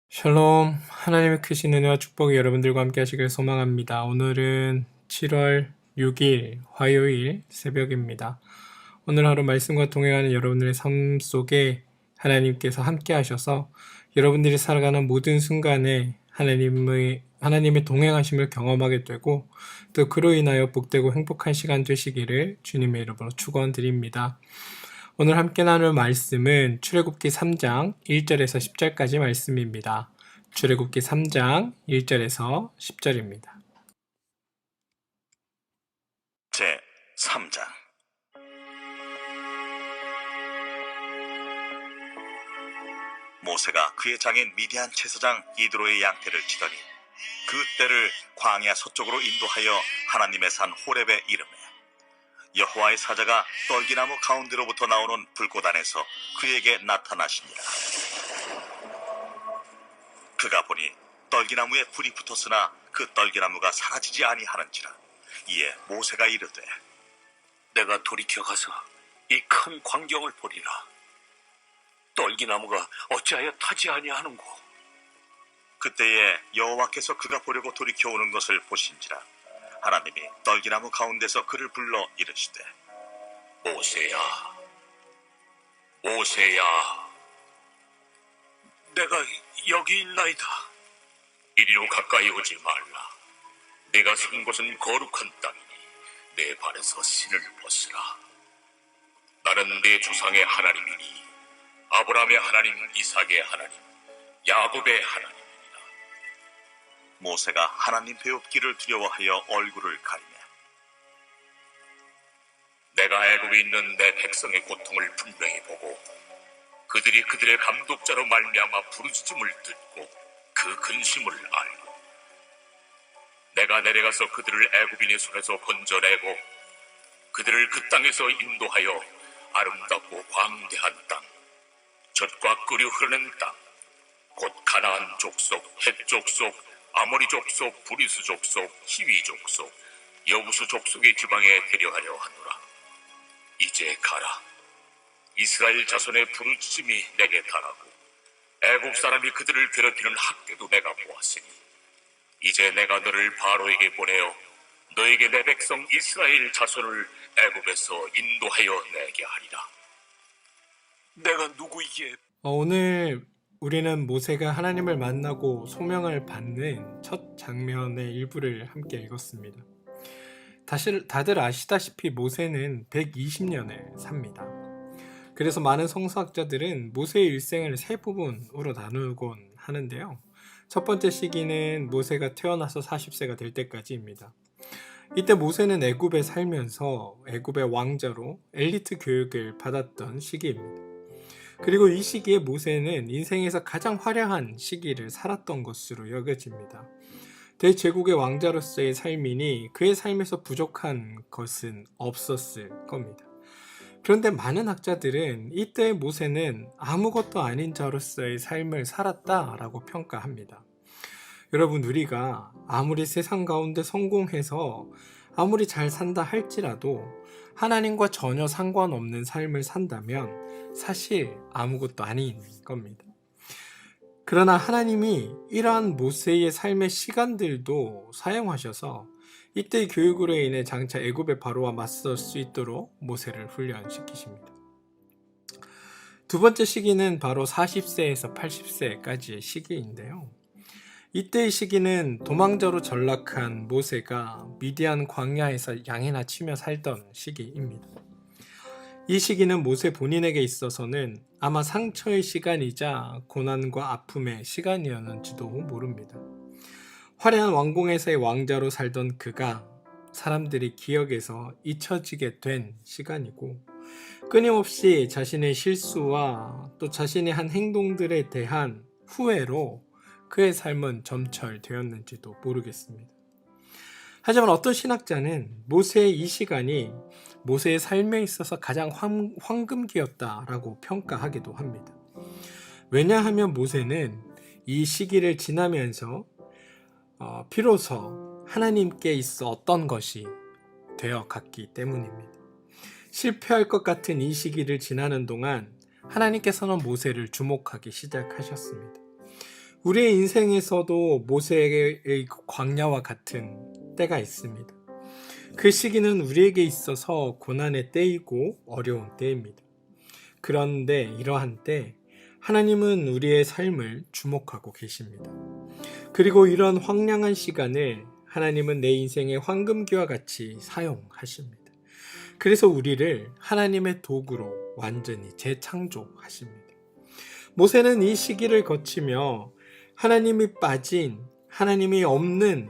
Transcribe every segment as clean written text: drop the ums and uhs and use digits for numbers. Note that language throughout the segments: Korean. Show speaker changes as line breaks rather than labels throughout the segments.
샬롬, 하나님의 크신 은혜와 축복이 여러분들과 함께 하시길 소망합니다. 오늘은 7월 6일 화요일 새벽입니다. 오늘 하루 말씀과 동행하는 여러분들의 삶 속에 하나님께서 함께 하셔서 여러분들이 살아가는 모든 순간에 하나님의 동행하심을 경험하게 되고 또 그로 인하여 복되고 행복한 시간 되시기를 주님의 이름으로 축원드립니다. 오늘 함께 나눌 말씀은 출애굽기 3장 1절에서 10절까지 말씀입니다. 출애굽기 3장 1절에서 10절입니다.
제 3장. 모세가 그의 장인 미디안 제사장 이드로의 양떼를 치더니 그 떼를 광야 서쪽으로 인도하여 하나님의 산 호렙에 이르매 여호와의 사자가 떨기나무 가운데로부터 나오는 불꽃 안에서 그에게 나타나시니라. 그가 보니 떨기나무에 불이 붙었으나 그 떨기나무가 사라지지 아니하는지라. 이에 모세가 이르되
내가 돌이켜 가서 이 큰 광경을 보리라. 떨기나무가 어찌하여 타지 아니하는고.
그때에 여호와께서 그가 보려고 돌이켜 오는 것을 보신지라. 하나님이 떨기나무 가운데서 그를 불러 이르시되
모세야, 모세야. 내가 여기 있나이다. 이리로 가까이 오지 말라. 내가 선 곳은 거룩한 땅이니 내 발에서 신을 벗으라. 나는 내 조상의 하나님이니 아브라함의 하나님, 이삭의 하나님, 야곱의 하나님.
모세가 하나님 배웁기를 두려워하여 얼굴을 가리매
내가 애굽에 있는 내 백성의 고통을 분명히 보고 그들이 그들의 감독자로 말미암아 부르짖음을 듣고 그 근심을 알고 내가 내려가서 그들을 애굽인의 손에서 건져내고 그들을 그 땅에서 인도하여 아름답고 광대한 땅, 젖과 끓여 흐르는 땅, 곧 가나안 족속, 헷 족속, 아모리 족속, 브리스 족속, 히위 족속, 여부수 족속의 지방에 데려가려 하노라. 이제 가라. 이스라엘 자손의 부르짖음이 내게 달하고 애굽 사람이 그들을 괴롭히는 학대도 내가 보았으니 이제 내가 너를 바로에게 보내어 너에게 내 백성 이스라엘 자손을 애굽에서 인도하여 내게 하리라. 내가 누구이기에?
오늘 우리는 모세가 하나님을 만나고 소명을 받는 첫 장면의 일부를 함께 읽었습니다. 다들 아시다시피 모세는 120년을 삽니다. 그래서 많은 성서학자들은 모세의 일생을 세 부분으로 나누곤 하는데요. 첫 번째 시기는 모세가 태어나서 40세가 될 때까지입니다. 이때 모세는 애굽에 살면서 애굽의 왕자로 엘리트 교육을 받았던 시기입니다. 그리고 이 시기에 모세는 인생에서 가장 화려한 시기를 살았던 것으로 여겨집니다. 대제국의 왕자로서의 삶이니 그의 삶에서 부족한 것은 없었을 겁니다. 그런데 많은 학자들은 이때의 모세는 아무것도 아닌 자로서의 삶을 살았다라고 평가합니다. 여러분, 우리가 아무리 세상 가운데 성공해서 아무리 잘 산다 할지라도 하나님과 전혀 상관없는 삶을 산다면 사실 아무것도 아닌 겁니다. 그러나 하나님이 이러한 모세의 삶의 시간들도 사용하셔서 이때의 교육으로 인해 장차 애굽의 바로와 맞설 수 있도록 모세를 훈련시키십니다. 두 번째 시기는 바로 40세에서 80세까지의 시기인데요. 이때의 시기는 도망자로 전락한 모세가 미디안 광야에서 양이나 치며 살던 시기입니다. 이 시기는 모세 본인에게 있어서는 아마 상처의 시간이자 고난과 아픔의 시간이었는지도 모릅니다. 화려한 왕궁에서의 왕자로 살던 그가 사람들이 기억에서 잊혀지게 된 시간이고 끊임없이 자신의 실수와 또 자신의 한 행동들에 대한 후회로 그의 삶은 점철되었는지도 모르겠습니다. 하지만 어떤 신학자는 모세의 이 시간이 모세의 삶에 있어서 가장 황금기였다라고 평가하기도 합니다. 왜냐하면 모세는 이 시기를 지나면서 비로소 하나님께 있어 어떤 것이 되어 갔기 때문입니다. 실패할 것 같은 이 시기를 지나는 동안 하나님께서는 모세를 주목하기 시작하셨습니다. 우리의 인생에서도 모세의 광야와 같은 때가 있습니다. 그 시기는 우리에게 있어서 고난의 때이고 어려운 때입니다. 그런데 이러한 때 하나님은 우리의 삶을 주목하고 계십니다. 그리고 이런 황량한 시간을 하나님은 내 인생의 황금기와 같이 사용하십니다. 그래서 우리를 하나님의 도구로 완전히 재창조하십니다. 모세는 이 시기를 거치며 하나님이 빠진, 하나님이 없는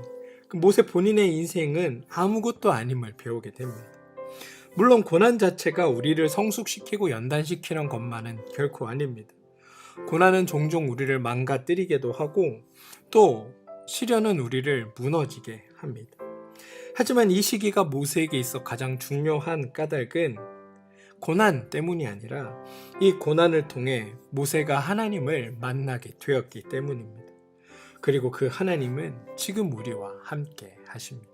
모세 본인의 인생은 아무것도 아님을 배우게 됩니다. 물론 고난 자체가 우리를 성숙시키고 연단시키는 것만은 결코 아닙니다. 고난은 종종 우리를 망가뜨리기도 하고 또 시련은 우리를 무너지게 합니다. 하지만 이 시기가 모세에게 있어 가장 중요한 까닭은 고난 때문이 아니라 이 고난을 통해 모세가 하나님을 만나게 되었기 때문입니다. 그리고 그 하나님은 지금 우리와 함께 하십니다.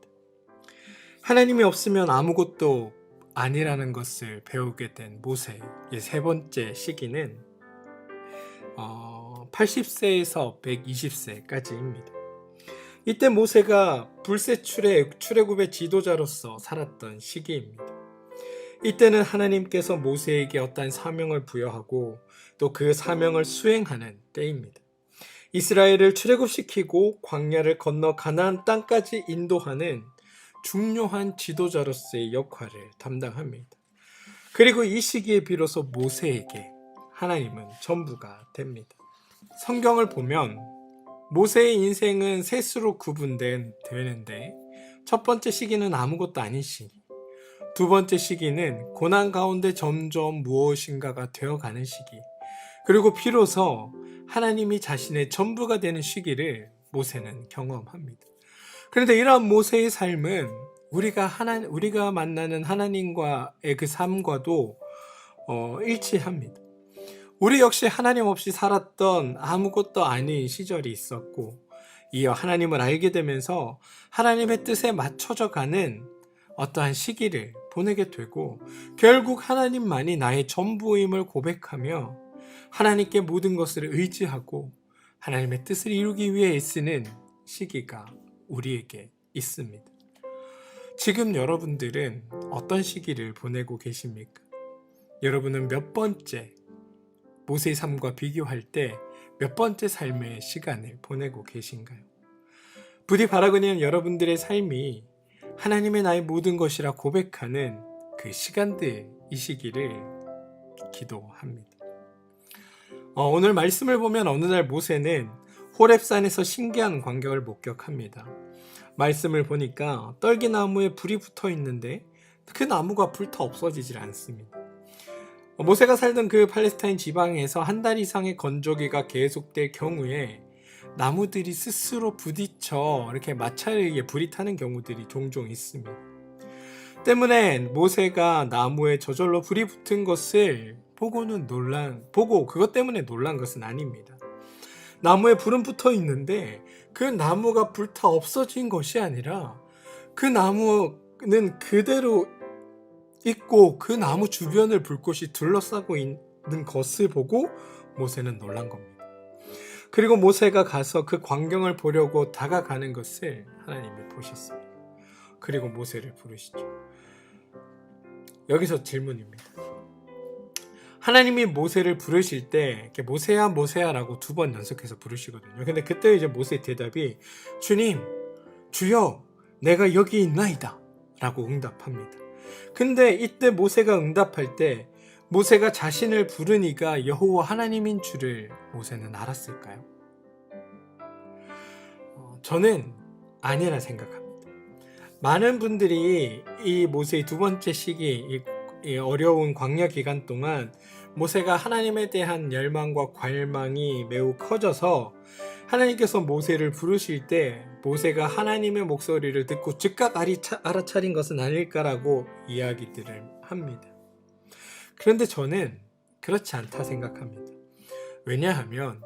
하나님이 없으면 아무것도 아니라는 것을 배우게 된 모세의 세 번째 시기는 80세에서 120세까지입니다. 이때 모세가 불새 출애굽의 지도자로서 살았던 시기입니다. 이때는 하나님께서 모세에게 어떤 사명을 부여하고 또 그 사명을 수행하는 때입니다. 이스라엘을 출애굽시키고 광야를 건너 가나안 땅까지 인도하는 중요한 지도자로서의 역할을 담당합니다. 그리고 이 시기에 비로소 모세에게 하나님은 전부가 됩니다. 성경을 보면 모세의 인생은 셋으로 구분되는데 첫 번째 시기는 아무것도 아닌 시기, 두 번째 시기는 고난 가운데 점점 무엇인가가 되어가는 시기, 그리고 비로소 하나님이 자신의 전부가 되는 시기를 모세는 경험합니다. 그런데 이러한 모세의 삶은 우리가 만나는 하나님과의 그 삶과도 일치합니다. 우리 역시 하나님 없이 살았던 아무것도 아닌 시절이 있었고, 이어 하나님을 알게 되면서 하나님의 뜻에 맞춰져 가는 어떠한 시기를 보내게 되고, 결국 하나님만이 나의 전부임을 고백하며 하나님께 모든 것을 의지하고 하나님의 뜻을 이루기 위해 애쓰는 시기가 우리에게 있습니다. 지금 여러분들은 어떤 시기를 보내고 계십니까? 여러분은 몇 번째 모세의 삶과 비교할 때 몇 번째 삶의 시간을 보내고 계신가요? 부디 바라거니는 여러분들의 삶이 하나님의 나의 모든 것이라 고백하는 그 시간들이시기를 기도합니다. 오늘 말씀을 보면 어느 날 모세는 호렙산에서 신기한 광경을 목격합니다. 말씀을 보니까 떨기나무에 불이 붙어 있는데 그 나무가 불타 없어지질 않습니다. 모세가 살던 그 팔레스타인 지방에서 한 달 이상의 건조기가 계속될 경우에 나무들이 스스로 부딪혀 이렇게 마찰에 의해 불이 타는 경우들이 종종 있습니다. 때문에 모세가 나무에 저절로 불이 붙은 것을 보고 그것 때문에 놀란 것은 아닙니다. 나무에 불은 붙어 있는데 그 나무가 불타 없어진 것이 아니라 그 나무는 그대로 있고 그 나무 주변을 불꽃이 둘러싸고 있는 것을 보고 모세는 놀란 겁니다. 그리고 모세가 가서 그 광경을 보려고 다가가는 것을 하나님이 보셨습니다. 그리고 모세를 부르시죠. 여기서 질문입니다. 하나님이 모세를 부르실 때 이렇게 모세야 모세야라고 2번 연속해서 부르시거든요. 근데 그때 이제 모세의 대답이 주님, 주여, 내가 여기 있나이다 라고 응답합니다. 근데 이때 모세가 응답할 때 모세가 자신을 부른 이가 여호와 하나님인 줄을 모세는 알았을까요? 저는 아니라 생각합니다. 많은 분들이 이 모세의 2번째 시기, 이 어려운 광야 기간 동안 모세가 하나님에 대한 열망과 관망이 매우 커져서 하나님께서 모세를 부르실 때 모세가 하나님의 목소리를 듣고 즉각 알아차린 것은 아닐까라고 이야기들을 합니다. 그런데 저는 그렇지 않다 생각합니다. 왜냐하면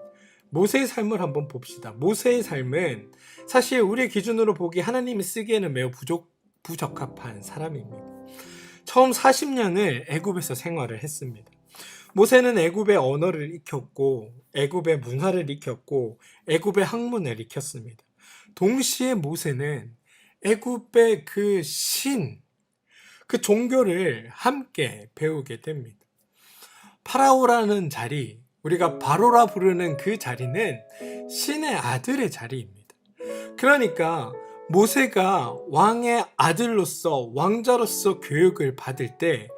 모세의 삶을 한번 봅시다. 모세의 삶은 사실 우리의 기준으로 보기 하나님이 쓰기에는 매우 부적합한 사람입니다. 처음 40년을 애굽에서 생활을 했습니다. 모세는 애굽의 언어를 익혔고 애굽의 문화를 익혔고 애굽의 학문을 익혔습니다. 동시에 모세는 애굽의 그 종교를 함께 배우게 됩니다. 파라오라는 자리, 우리가 바로라 부르는 그 자리는 신의 아들의 자리입니다. 그러니까 모세가 왕의 아들로서, 왕자로서 교육을 받을 때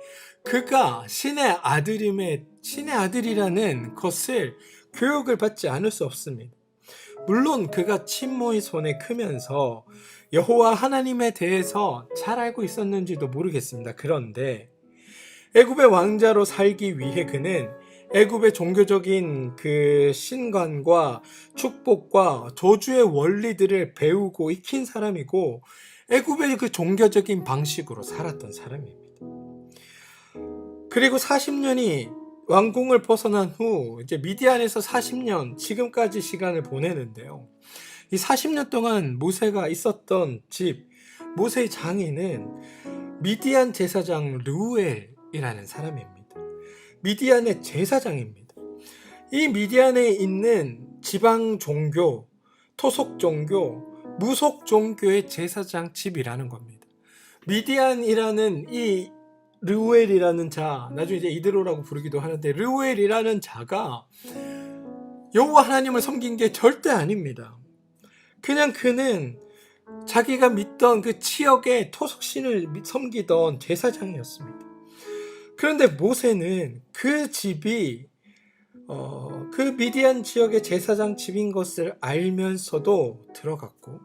그가 신의 아들이라는 것을 교육을 받지 않을 수 없습니다. 물론 그가 친모의 손에 크면서 여호와 하나님에 대해서 잘 알고 있었는지도 모르겠습니다. 그런데 애굽의 왕자로 살기 위해 그는 애굽의 종교적인 그 신관과 축복과 저주의 원리들을 배우고 익힌 사람이고 애굽의 그 종교적인 방식으로 살았던 사람입니다. 그리고 40년이 왕궁을 벗어난 후 이제 미디안에서 40년 지금까지 시간을 보내는데요. 이 40년 동안 모세가 있었던 집, 모세의 장인은 미디안 제사장 르우엘이라는 사람입니다. 미디안의 제사장입니다. 이 미디안에 있는 지방 종교, 토속 종교, 무속 종교의 제사장 집이라는 겁니다. 미디안이라는 이 르우엘이라는 자, 나중에 이제 이드로라고 부르기도 하는데 르우엘이라는 자가 여호와 하나님을 섬긴 게 절대 아닙니다. 그냥 그는 자기가 믿던 그 지역의 토속신을 섬기던 제사장이었습니다. 그런데 모세는 그 집이 그 미디안 지역의 제사장 집인 것을 알면서도 들어갔고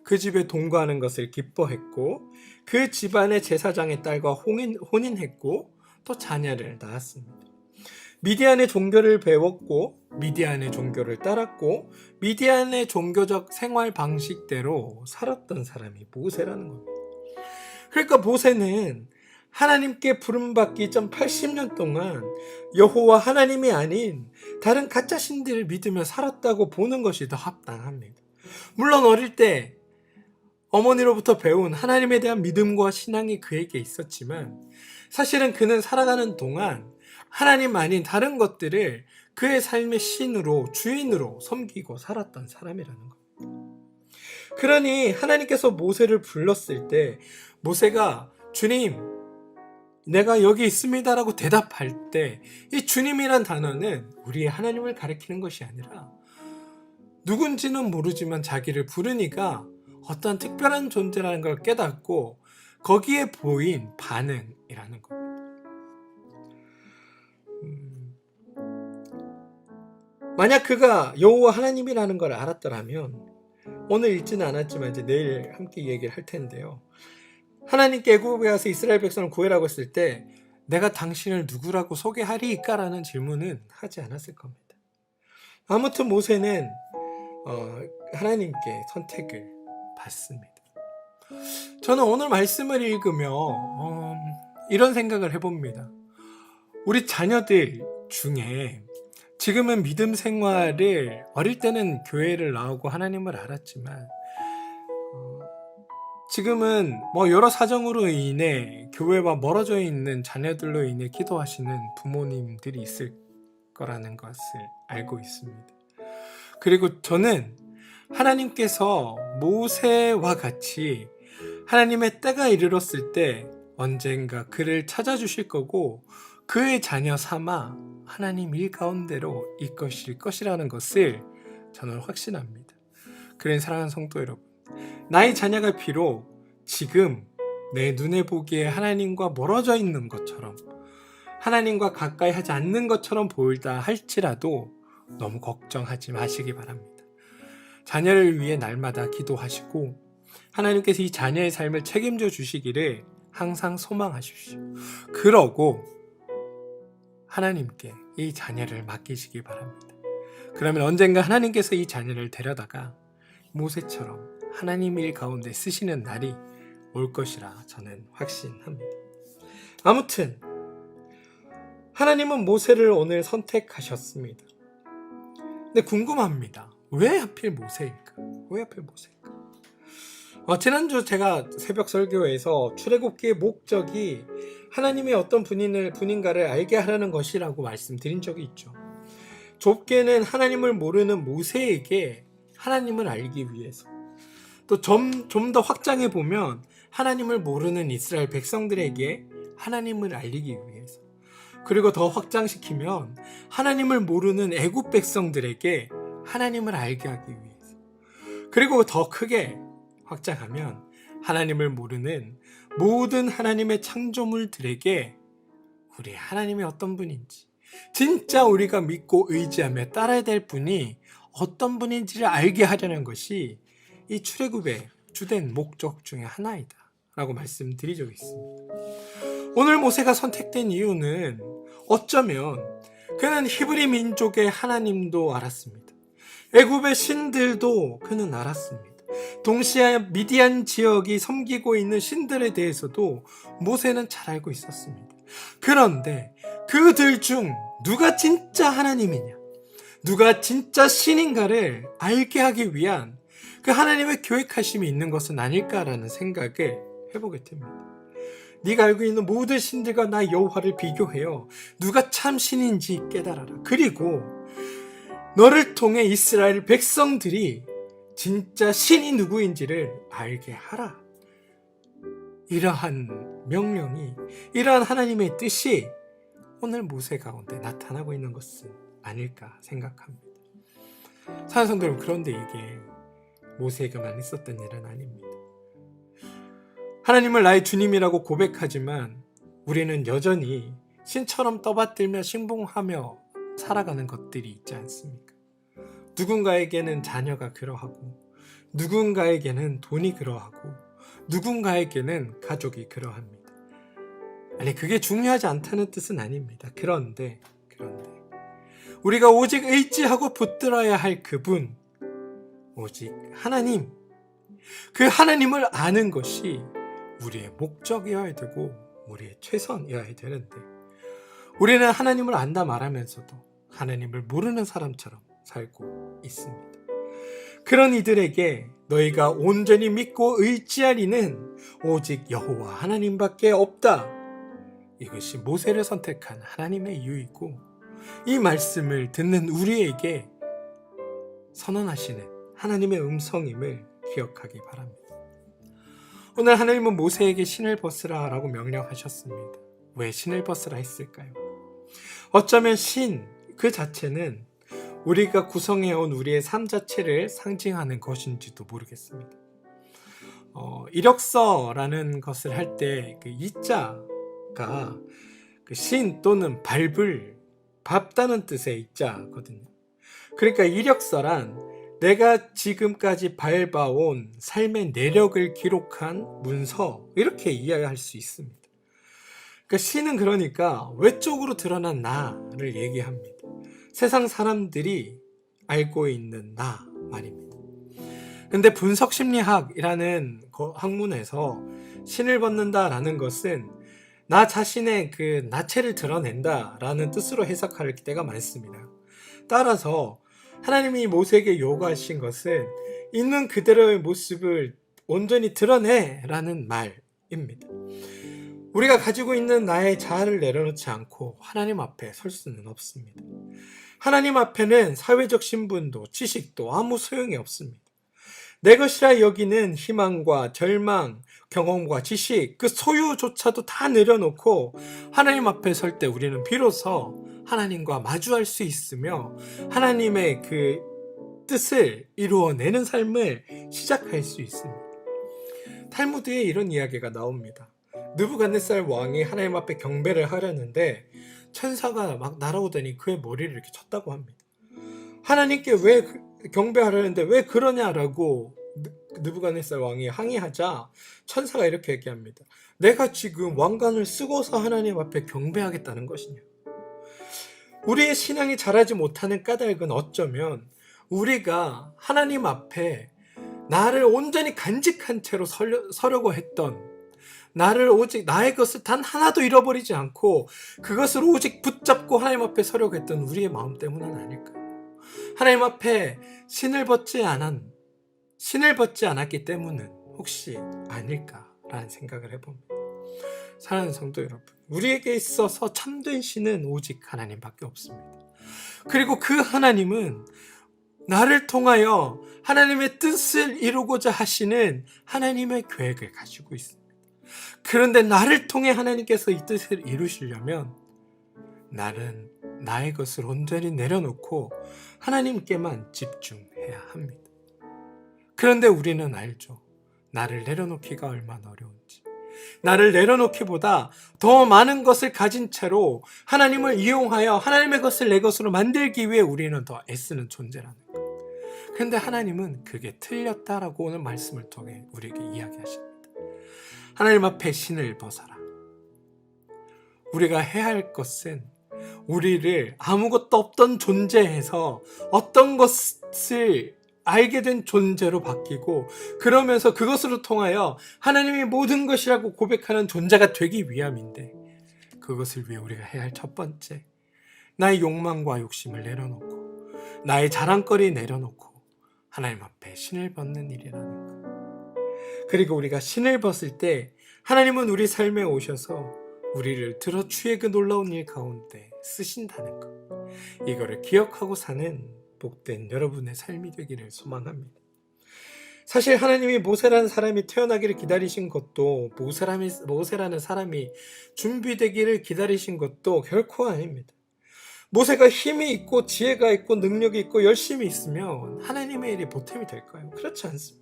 그 집에 동거하는 것을 기뻐했고 그 집안의 제사장의 딸과 혼인했고 또 자녀를 낳았습니다. 미디안의 종교를 배웠고 미디안의 종교를 따랐고 미디안의 종교적 생활 방식대로 살았던 사람이 모세라는 겁니다. 그러니까 모세는 하나님께 부름받기 전 80년 동안 여호와 하나님이 아닌 다른 가짜 신들을 믿으며 살았다고 보는 것이 더 합당합니다. 물론 어릴 때 어머니로부터 배운 하나님에 대한 믿음과 신앙이 그에게 있었지만 사실은 그는 살아가는 동안 하나님 아닌 다른 것들을 그의 삶의 신으로, 주인으로 섬기고 살았던 사람이라는 겁니다. 그러니 하나님께서 모세를 불렀을 때 모세가 주님, 내가 여기 있습니다 라고 대답할 때 이 주님이란 단어는 우리의 하나님을 가리키는 것이 아니라 누군지는 모르지만 자기를 부르니까 어떤 특별한 존재라는 걸 깨닫고 거기에 보인 반응이라는 겁니다. 만약 그가 여호와 하나님이라는 걸 알았더라면 오늘 읽지는 않았지만 이제 내일 함께 얘기를 할 텐데요. 하나님께 애굽에 가서 이스라엘 백성을 구해라고 했을 때 내가 당신을 누구라고 소개하리까라는 질문은 하지 않았을 겁니다. 아무튼 모세는 하나님께 선택을 받습니다. 저는 오늘 말씀을 읽으며 이런 생각을 해봅니다. 우리 자녀들 중에 지금은 믿음 생활을 어릴 때는 교회를 나오고 하나님을 알았지만 지금은 여러 사정으로 인해 교회와 멀어져 있는 자녀들로 인해 기도하시는 부모님들이 있을 거라는 것을 알고 있습니다. 그리고 저는 하나님께서 모세와 같이 하나님의 때가 이르렀을 때 언젠가 그를 찾아주실 거고 그의 자녀 삼아 하나님 일 가운데로 이끄실 것이라는 것을 저는 확신합니다. 그런 사랑하는 성도 여러분, 나의 자녀가 비록 지금 내 눈에 보기에 하나님과 멀어져 있는 것처럼 하나님과 가까이 하지 않는 것처럼 보일다 할지라도 너무 걱정하지 마시기 바랍니다. 자녀를 위해 날마다 기도하시고 하나님께서 이 자녀의 삶을 책임져 주시기를 항상 소망하십시오. 그러고 하나님께 이 자녀를 맡기시기 바랍니다. 그러면 언젠가 하나님께서 이 자녀를 데려다가 모세처럼 하나님 일 가운데 쓰시는 날이 올 것이라 저는 확신합니다. 아무튼 하나님은 모세를 오늘 선택하셨습니다. 근데 궁금합니다. 왜 하필 모세일까? 왜 하필 모세일까? 지난주 제가 새벽 설교에서 출애굽기의 목적이 하나님이 어떤 분인가를 알게 하라는 것이라고 말씀드린 적이 있죠. 좁게는 하나님을 모르는 모세에게 하나님을 알기 위해서, 또 좀 더 확장해 보면 하나님을 모르는 이스라엘 백성들에게 하나님을 알리기 위해서, 그리고 더 확장시키면 하나님을 모르는 애굽 백성들에게 하나님을 알게 하기 위해서, 그리고 더 크게 확장하면 하나님을 모르는 모든 하나님의 창조물들에게 우리 하나님이 어떤 분인지, 진짜 우리가 믿고 의지하며 따라야 될 분이 어떤 분인지를 알게 하려는 것이 이 출애굽의 주된 목적 중에 하나이다 라고 말씀드린 적이 있습니다. 오늘 모세가 선택된 이유는 어쩌면 그는 히브리 민족의 하나님도 알았습니다. 애굽의 신들도 그는 알았습니다. 동시에 미디안 지역이 섬기고 있는 신들에 대해서도 모세는 잘 알고 있었습니다. 그런데 그들 중 누가 진짜 하나님이냐, 누가 진짜 신인가를 알게 하기 위한 그 하나님의 계획하심이 있는 것은 아닐까라는 생각을 해보게 됩니다. 네가 알고 있는 모든 신들과 나 여호와를 비교해요. 누가 참 신인지 깨달아라. 그리고 너를 통해 이스라엘 백성들이 진짜 신이 누구인지를 알게 하라. 이러한 명령이, 이러한 하나님의 뜻이 오늘 모세 가운데 나타나고 있는 것은 아닐까 생각합니다. 사랑하는 성도 여러분, 그런데 이게 모세에게만 있었던 일은 아닙니다. 하나님을 나의 주님이라고 고백하지만 우리는 여전히 신처럼 떠받들며 신봉하며 살아가는 것들이 있지 않습니까? 누군가에게는 자녀가 그러하고, 누군가에게는 돈이 그러하고, 누군가에게는 가족이 그러합니다. 아니, 그게 중요하지 않다는 뜻은 아닙니다. 그런데 우리가 오직 의지하고 붙들어야 할 그분, 오직 하나님, 그 하나님을 아는 것이 우리의 목적이어야 되고 우리의 최선이어야 되는데, 우리는 하나님을 안다 말하면서도 하나님을 모르는 사람처럼 살고 있습니다. 그런 이들에게 너희가 온전히 믿고 의지할 이는 오직 여호와 하나님밖에 없다. 이것이 모세를 선택한 하나님의 이유이고, 이 말씀을 듣는 우리에게 선언하시는 하나님의 음성임을 기억하기 바랍니다. 오늘 하나님은 모세에게 신을 벗으라 라고 명령하셨습니다. 왜 신을 벗으라 했을까요? 어쩌면 신 그 자체는 우리가 구성해온 우리의 삶 자체를 상징하는 것인지도 모르겠습니다. 이력서라는 것을 할 때 그 이자가 그 신 또는 밟다는 뜻의 이자거든요. 그러니까 이력서란 내가 지금까지 밟아온 삶의 내력을 기록한 문서, 이렇게 이해할 수 있습니다. 그러니까 신은 그러니까 외적으로 드러난 나를 얘기합니다. 세상 사람들이 알고 있는 나 말입니다. 근데 분석심리학이라는 학문에서 신을 벗는다라는 것은 나 자신의 그 나체를 드러낸다라는 뜻으로 해석할 때가 많습니다. 따라서 하나님이 모세에게 요구하신 것은 있는 그대로의 모습을 온전히 드러내라는 말입니다. 우리가 가지고 있는 나의 자아를 내려놓지 않고 하나님 앞에 설 수는 없습니다. 하나님 앞에는 사회적 신분도 지식도 아무 소용이 없습니다. 내 것이라 여기는 희망과 절망, 경험과 지식, 그 소유조차도 다 내려놓고 하나님 앞에 설 때 우리는 비로소 하나님과 마주할 수 있으며 하나님의 그 뜻을 이루어내는 삶을 시작할 수 있습니다. 탈무드에 이런 이야기가 나옵니다. 느부갓네살 왕이 하나님 앞에 경배를 하려는데 천사가 막 날아오더니 그의 머리를 이렇게 쳤다고 합니다. 하나님께 왜 경배하려는데 왜 그러냐라고 느부갓네살 왕이 항의하자 천사가 이렇게 얘기합니다. 내가 지금 왕관을 쓰고서 하나님 앞에 경배하겠다는 것이냐. 우리의 신앙이 자라지 못하는 까닭은 어쩌면 우리가 하나님 앞에 나를 온전히 간직한 채로 서려고 했던, 나를 오직 나의 것을 단 하나도 잃어버리지 않고 그것을 오직 붙잡고 하나님 앞에 서려고 했던 우리의 마음 때문은 아닐까요? 하나님 앞에 신을 벗지 않았기 때문은 혹시 아닐까라는 생각을 해봅니다. 사랑하는 성도 여러분, 우리에게 있어서 참된 신은 오직 하나님밖에 없습니다. 그리고 그 하나님은 나를 통하여 하나님의 뜻을 이루고자 하시는 하나님의 계획을 가지고 있습니다. 그런데 나를 통해 하나님께서 이 뜻을 이루시려면 나는 나의 것을 온전히 내려놓고 하나님께만 집중해야 합니다. 그런데 우리는 알죠. 나를 내려놓기가 얼마나 어려운지. 나를 내려놓기보다 더 많은 것을 가진 채로 하나님을 이용하여 하나님의 것을 내 것으로 만들기 위해 우리는 더 애쓰는 존재라는 것. 그런데 하나님은 그게 틀렸다라고 오늘 말씀을 통해 우리에게 이야기하십니다. 하나님 앞에 신을 벗어라. 우리가 해야 할 것은 우리를 아무것도 없던 존재에서 어떤 것을 알게 된 존재로 바뀌고, 그러면서 그것으로 통하여 하나님이 모든 것이라고 고백하는 존재가 되기 위함인데, 그것을 위해 우리가 해야 할 첫 번째, 나의 욕망과 욕심을 내려놓고 나의 자랑거리 내려놓고 하나님 앞에 신을 벗는 일이라는 것. 그리고 우리가 신을 벗을 때 하나님은 우리 삶에 오셔서 우리를 들어 주의 그 놀라운 일 가운데 쓰신다는 것. 이거를 기억하고 사는 복된 여러분의 삶이 되기를 소망합니다. 사실 하나님이 모세라는 사람이 태어나기를 기다리신 것도, 모세라는 사람이 준비되기를 기다리신 것도 결코 아닙니다. 모세가 힘이 있고 지혜가 있고 능력이 있고 열심이 있으면 하나님의 일이 보탬이 될까요? 그렇지 않습니다.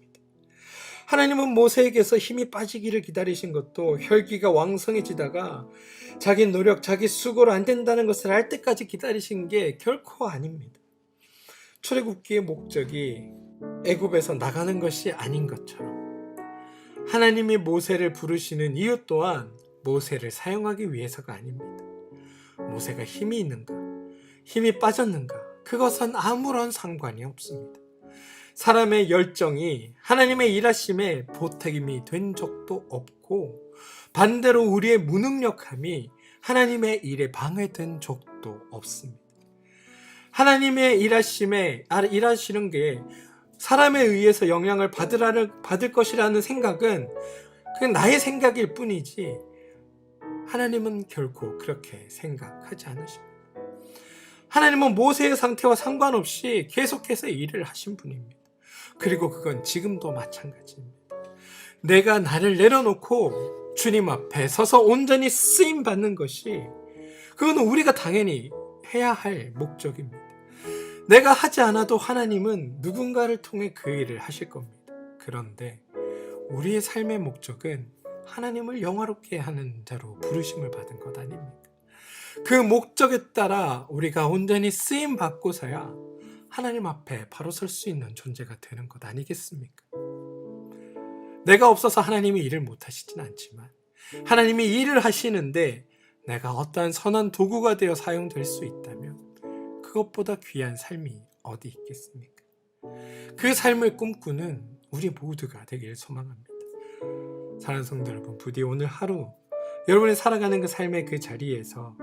하나님은 모세에게서 힘이 빠지기를 기다리신 것도 혈기가 왕성해지다가 자기 노력, 자기 수고로 안 된다는 것을 알 때까지 기다리신 게 결코 아닙니다. 출애굽기의 목적이 애굽에서 나가는 것이 아닌 것처럼 하나님이 모세를 부르시는 이유 또한 모세를 사용하기 위해서가 아닙니다. 모세가 힘이 있는가, 힘이 빠졌는가, 그것은 아무런 상관이 없습니다. 사람의 열정이 하나님의 일하심에 보탬이 된 적도 없고, 반대로 우리의 무능력함이 하나님의 일에 방해된 적도 없습니다. 하나님의 일하시는 게 사람에 의해서 영향을 받을 것이라는 생각은 그냥 나의 생각일 뿐이지, 하나님은 결코 그렇게 생각하지 않으십니다. 하나님은 모세의 상태와 상관없이 계속해서 일을 하신 분입니다. 그리고 그건 지금도 마찬가지입니다. 내가 나를 내려놓고 주님 앞에 서서 온전히 쓰임 받는 것이, 그건 우리가 당연히 해야 할 목적입니다. 내가 하지 않아도 하나님은 누군가를 통해 그 일을 하실 겁니다. 그런데 우리의 삶의 목적은 하나님을 영화롭게 하는 자로 부르심을 받은 것 아닙니까? 그 목적에 따라 우리가 온전히 쓰임 받고서야 하나님 앞에 바로 설 수 있는 존재가 되는 것 아니겠습니까? 내가 없어서 하나님이 일을 못하시진 않지만 하나님이 일을 하시는데 내가 어떠한 선한 도구가 되어 사용될 수 있다면 그것보다 귀한 삶이 어디 있겠습니까? 그 삶을 꿈꾸는 우리 모두가 되길 소망합니다. 사랑하는 성도 여러분, 부디 오늘 하루 여러분이 살아가는 그 삶의 그 자리에서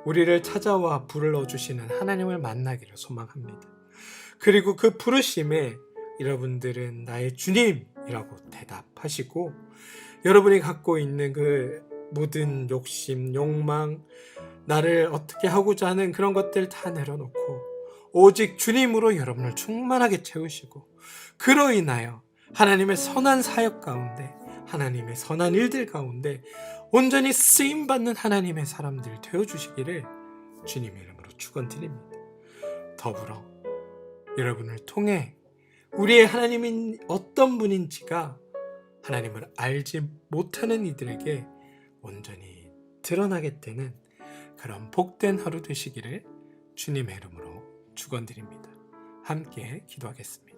우리를 찾아와 불러주시는 하나님을 만나기를 소망합니다. 그리고 그 부르심에 여러분들은 나의 주님이라고 대답하시고, 여러분이 갖고 있는 그 모든 욕심, 욕망, 나를 어떻게 하고자 하는 그런 것들 다 내려놓고 오직 주님으로 여러분을 충만하게 채우시고, 그로 인하여 하나님의 선한 사역 가운데, 하나님의 선한 일들 가운데 온전히 쓰임받는 하나님의 사람들 되어주시기를 주님의 이름으로 축원드립니다. 더불어 여러분을 통해 우리의 하나님이 어떤 분인지가 하나님을 알지 못하는 이들에게 온전히 드러나게 되는 그런 복된 하루 되시기를 주님의 이름으로 축원드립니다. 함께 기도하겠습니다.